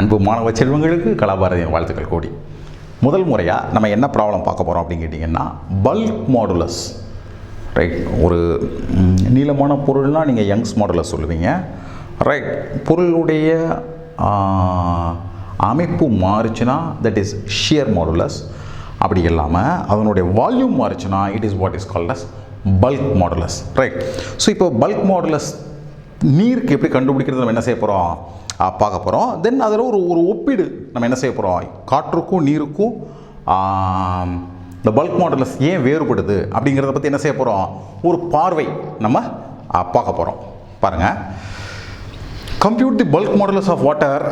அன்பு மாணவ செல்வங்களுக்கு கலாபாரதியின் வாழ்த்துக்கள் கோடி. முதல் முறையாக நம்ம என்ன ப்ராப்ளம் பார்க்க போகிறோம் அப்படின்னு கேட்டிங்கன்னா, பல்க் மாடுலஸ். ரைட், ஒரு நீளமான பொருள்னால் நீங்கள் யங்ஸ் மாடுலஸ் சொல்லுவீங்க. ரைட், பொருளுடைய அமைப்பு மாறுச்சுன்னா தட் இஸ் ஷியர் மாடுலஸ். அப்படி இல்லாமல் அதனுடைய வால்யூம் மாறுச்சுன்னா it is what is called as bulk modulus. Right, so இப்போ பல்க் மாடுலஸ் நீருக்கு எப்படி கண்டுபிடிக்கிறது நம்ம என்ன செய்ய போகிறோம் பார்க்க போகிறோம். தென் அதில் ஒரு ஒப்பீடு நம்ம என்ன செய்ய போகிறோம், காற்றுக்கும் நீருக்கும் இந்த பல்க் மாடுலஸ் ஏன் வேறுபடுது அப்படிங்கிறத பற்றி என்ன செய்ய போகிறோம், ஒரு பார்வை நம்ம பார்க்க போகிறோம். பாருங்கள், compute the bulk modulus of water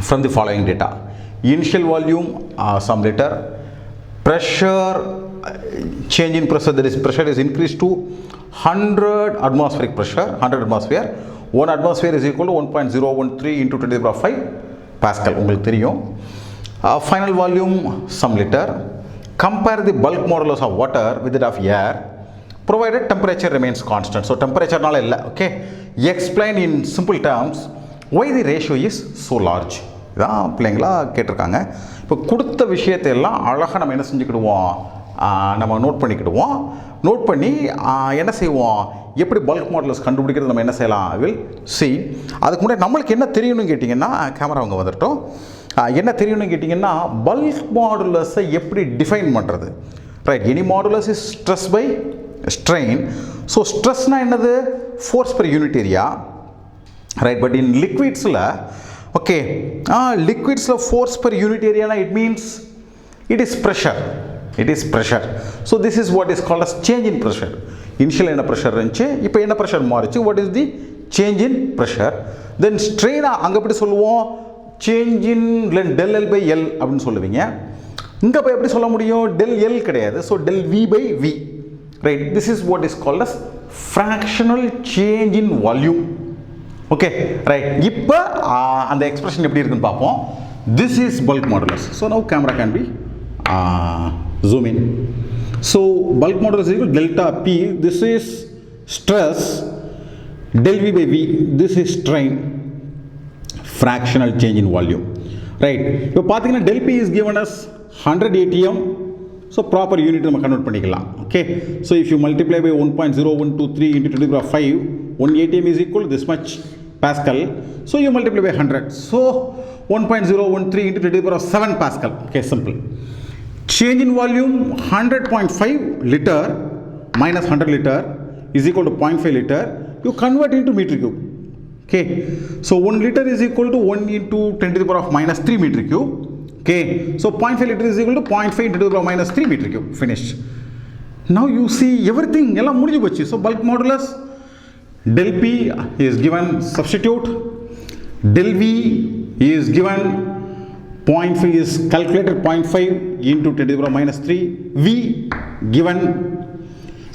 from the following data. Initial volume some liter, pressure change in pressure, that is pressure is increased to 100 atmospheric pressure, 100 atmosphere. 1 atmosphere is equal to 1.013 into 10 to the power 5 Pascal. உங்களுக்கு தெரியும். Final volume some liter. Compare the bulk modulus of water with that of air provided temperature remains constant. So temperature நால இல்லை. Okay, explain in simple terms why the ratio is so large. இதான் பிள்ளைங்களா கேட்டிருக்காங்க. இப்போ கொடுத்த விஷயத்தை எல்லாம் அழகாக நம்ம என்ன செஞ்சுக்கிடுவோம், நம்ம நோட் பண்ணிக்கிடுவோம். நோட் பண்ணி என்ன செய்வோம், எப்படி பல்க் மாடுலஸ் கண்டுபிடிக்கிறது நம்ம என்ன செய்யலாம் வில் சி. அதுக்கு முன்னாடி நம்மளுக்கு என்ன தெரியணும்னு கேட்டிங்கன்னா, கேமரா அவங்க வந்துட்டோம், என்ன தெரியணும்னு கேட்டிங்கன்னா பல்க் மாடுலஸை எப்படி டிஃபைன் பண்ணுறது. Right, any modulus is stress by strain. So ஸ்ட்ரெஸ்னால் என்னது, force per unit area. Right, but in லிக்விட்ஸில் ஓகே, லிக்விட்ஸில் ஃபோர்ஸ் பெர் யூனிட் ஏரியானா it means it is pressure. It is pressure. So this is what is called as change in pressure. Initial என்ன pressure இருந்துச்சு, இப்போ என்ன pressure மாறிச்சு, what is the change in pressure. Then ஸ்ட்ரெயினாக அங்கே எப்படி சொல்லுவோம், change in del L by L அப்படின்னு சொல்லுவீங்க. இங்கே போய் எப்படி சொல்ல முடியும், டெல் எல் கிடையாது. So del V by V. Right, this is what is called as fractional change in volume. Okay, right. இப்போ அந்த எக்ஸ்பிரஷன் எப்படி இருக்குன்னு பார்ப்போம். This is bulk modulus. So now camera can be zoom in. So bulk modulus is equal to delta P. This is stress. Del V by V. This is strain. Fractional change in volume. Right. இப்போ பார்த்தீங்கன்னா del P is given as 100 atm. So proper unit நம்ம convert பண்ணிக்கலாம். Okay. So if you multiply by 1.0123 into 10 to the power 5, 1 atm is equal to this much Pascal. So you multiply by 100. So 1.013 into 10 to the power 7 Pascal. Okay, simple. Change in volume 100.5 liter minus 100 liter is equal to 0.5 liter. You convert into meter cube. Okay. So 1 liter is equal to 1 into 10 to the power of minus 3 meter cube. Okay. So 0.5 liter is equal to 0.5 into 10 to the power of minus 3 meter cube. Finished. Now you see everything. எல்லாம் முடிஞ்சு போச்சு. So bulk modulus del P is given, substitute. Del V is given 0.5 is calculated, 0.5 into 10 to the power minus 3 V given.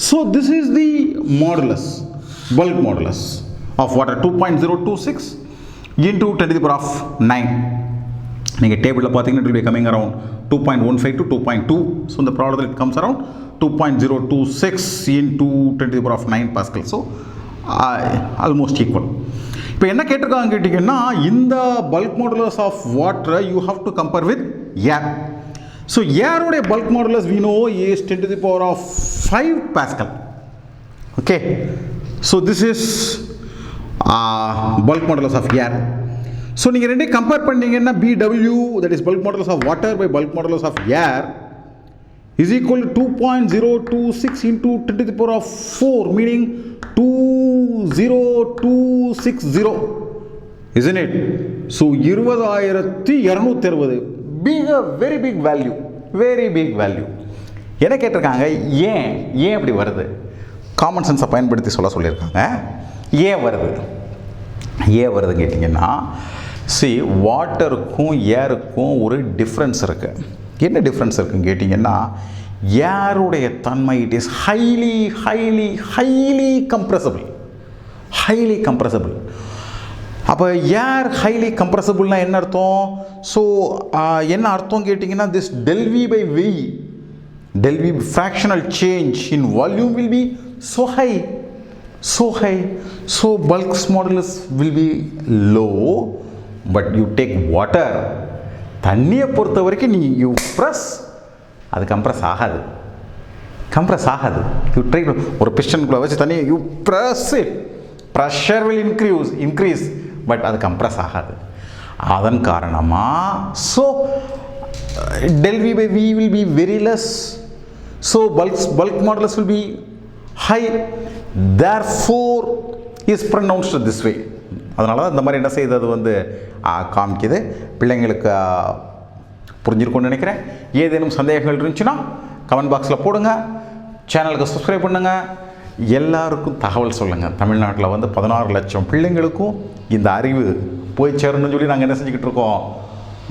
So this is the modulus, bulk modulus of water, 2.026 into 10 to the power of 9. நீங்கள் டேபிளில் பார்த்தீங்கன்னா it will be coming around 2.15 to 2.2. So in the problem it comes around 2.026 into 10 to the power of 9 Pascal. So almost equal. இப்போ என்ன கேட்டிருக்காங்க கேட்டிங்கன்னா, இந்த bulk modulus of வாட்டரை you have to compare with air. So ஏருடைய bulk modulus we know is 10 to the power of 5 Pascal. Okay, so this is bulk modulus of air. So நீங்கள் ரெண்டையும் compare பண்ணிங்கன்னா BW, that is bulk modulus of water by bulk modulus of air is equal to 2.026 into 10 to the power of 4, meaning 20260, isn't it? So 20,260, big, a very big value, very big value. என்ன கேட்டிருக்காங்க, ஏன் அப்படி வருது, common சென்ஸை பயன்படுத்தி சொல்லியிருக்காங்க. ஏன் வருதுன்னு கேட்டிங்கன்னா, see, வாட்டருக்கும் ஏருக்கும் ஒரு டிஃப்ரென்ஸ் இருக்குது. என்ன டிஃப்ரென்ஸ் இருக்குன்னு கேட்டிங்கன்னா, ஏருடைய தன்மை இட் இஸ் ஹைலி கம்ப்ரெசபிள். அப்போ ஏர் ஹைலி கம்ப்ரெசபிள்னா என்ன அர்த்தம்? ஸோ என்ன அர்த்தம் கேட்டிங்கன்னா, this del V by V, del V fractional change in volume will be so high. So bulk modulus will be low. But you take water, தண்ணியை பொறுத்த வரைக்கும் நீ யூ ப்ரெஸ், அது கம்ப்ரெஸ் ஆகாது. யூ ட்ரை, ஒரு பிஸ்டனுக்குள்ளே வச்சு தண்ணியை you press it, pressure will increase, but அது கம்ப்ரெஸ் ஆகாது. அதன் காரணமாக so del V by V will be very less, so bulk modulus will be high, therefore is pronounced this way. அதனால தான் இந்த மாதிரி என்ன செய்யுது, அது வந்து காமிக்குது. பிள்ளைங்களுக்கு புரிஞ்சிருக்கும்னு நினைக்கிறேன். ஏதேனும் சந்தேகங்கள் இருந்துச்சுன்னா கமெண்ட் பாக்ஸில் போடுங்க. சேனலுக்கு சப்ஸ்கிரைப் பண்ணுங்கள். எல்லாருக்கும் தகவல் சொல்லுங்கள். தமிழ்நாட்டில் வந்து 16 லட்சம் பிள்ளைங்களுக்கும் இந்த அறிவு போய் சேரணும்னு சொல்லி நாங்கள் என்ன செஞ்சுக்கிட்டு இருக்கோம்,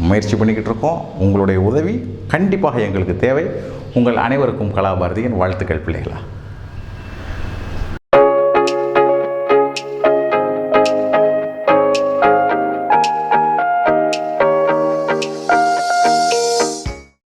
முயற்சி பண்ணிக்கிட்டு இருக்கோம். உங்களுடைய உதவி கண்டிப்பாக எங்களுக்கு தேவை. உங்கள் அனைவருக்கும் கலாபாரதியின் வாழ்த்துக்கள் பிள்ளைகளா.